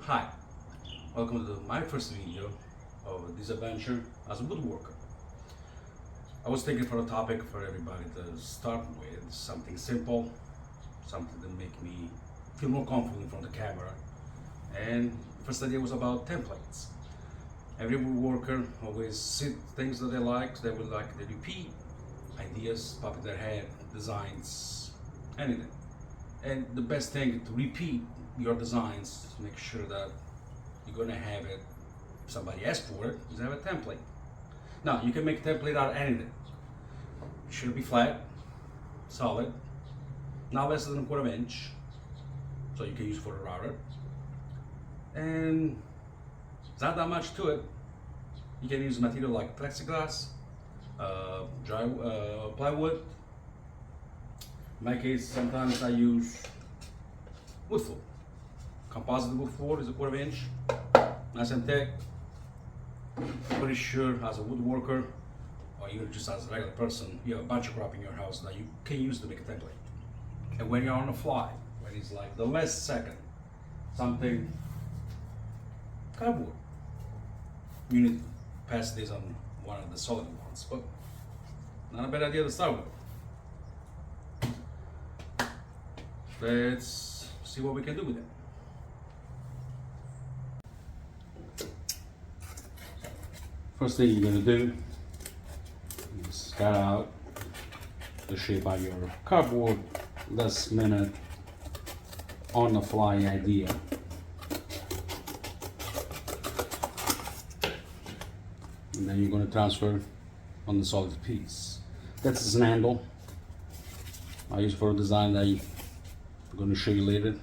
Hi, welcome to my first video of this adventure as a woodworker. I was thinking for a topic for everybody to start with, something simple, something to make me feel more comfortable in front of the camera. And the first idea was about templates. Every woodworker always see things that they would like to repeat, ideas pop in their head, designs, anything. And the best thing to repeat your designs, make sure that you're gonna have it, if somebody asks for it, is have a template. Now, you can make a template out of anything. It should be flat, solid, not less than a quarter of an inch, so you can use for a router. And there's not that much to it. You can use material like plexiglass, plywood. In my case, sometimes I use wood floor. Composite wood floor is a quarter of an inch, nice and thick. Pretty sure as a woodworker, or even just as a regular person, you have a bunch of crap in your house that you can use to make a template. And when you're on the fly, when it's like the last second, something cardboard, you need to pass this on one of the solid ones, but not a bad idea to start with. Let's see what we can do with it. First thing you're gonna do is cut out the shape of your cardboard, last minute, on the fly idea. And then you're gonna transfer on the solid piece. That's an handle I use for a design that I'm going to show you later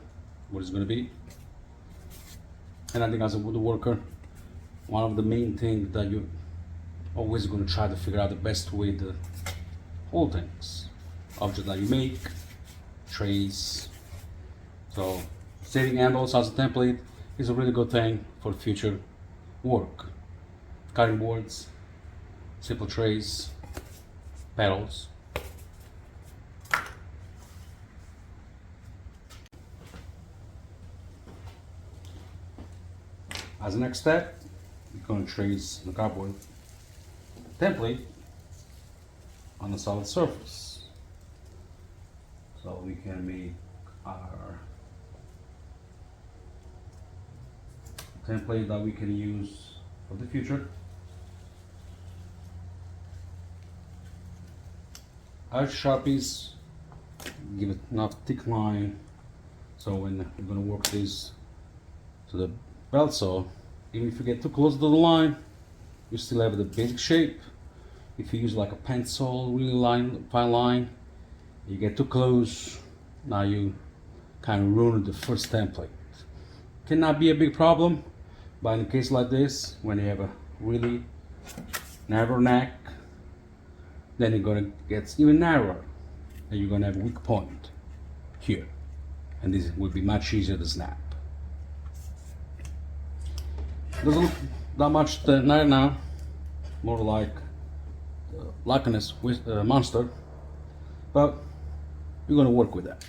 what it's going to be. And I think as a woodworker, one of the main things that you're always going to try to figure out the best way to hold things, objects that you make, trays. So saving handles as a template is a really good thing for future work. Cutting boards, simple trays, pedals. As a next step, we're going to trace the cardboard template on a solid surface. So we can make our template that we can use for the future. Our Sharpies give it enough thick line, so when we're going to work this to the belt saw, even if you get too close to the line, you still have the basic shape. If you use like a pencil, really fine line, you get too close, now you kind of ruin the first template. Cannot be a big problem, but in a case like this, when you have a really narrow neck, then you're gonna get even narrower, and you're gonna have a weak point here, and this will be much easier to snap. Doesn't look that much right now, more like Loch Ness monster, but we're gonna work with that.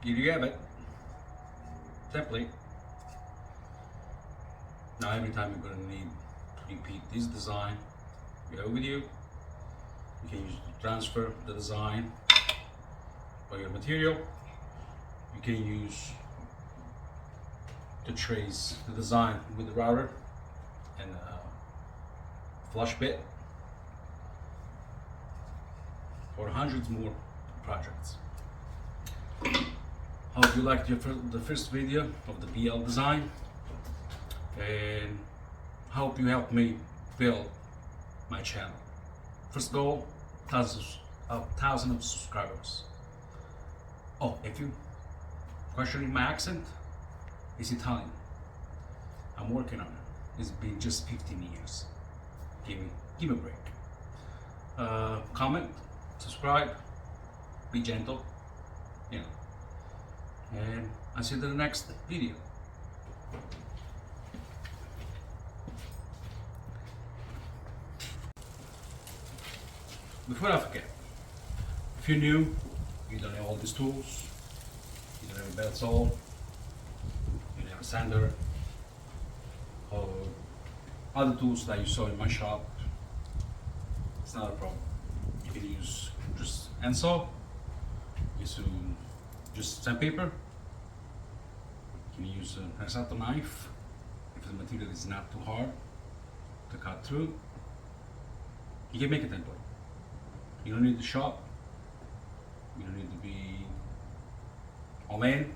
Here you have it. Template. Now every time you're going to need to repeat this design, you have it with you. You can use it to transfer the design or your material. You can use to trace the design with the router and a flush bit for hundreds more projects. Hope you liked the first video of the BL design, and hope you help me build my channel. First goal, thousands of subscribers. Oh, if you questioning my accent, it's Italian. I'm working on it. It's been just 15 years. Give me a break. Comment, subscribe, be gentle, you know. And I'll see you in the next video. Before I forget, if you're new, you don't have all these tools, you don't have a belt saw, you don't have a sander, or other tools that you saw in my shop, it's not a problem. You can use just hand saw, use just sandpaper, you can use an X-Acto knife if the material is not too hard to cut through. You can make a template. You don't need to shop. You don't need to be all in.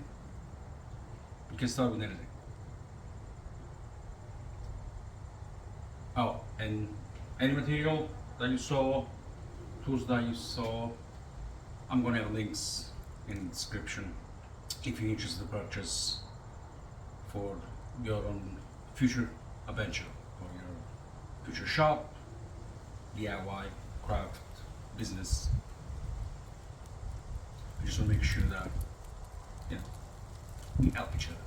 You can start with anything. Oh, and any material that you saw, tools that you saw, I'm gonna have links in the description if you're interested to purchase for your own future adventure, for your future shop, DIY, craft, business. I just want to make sure that, you know, we help each other.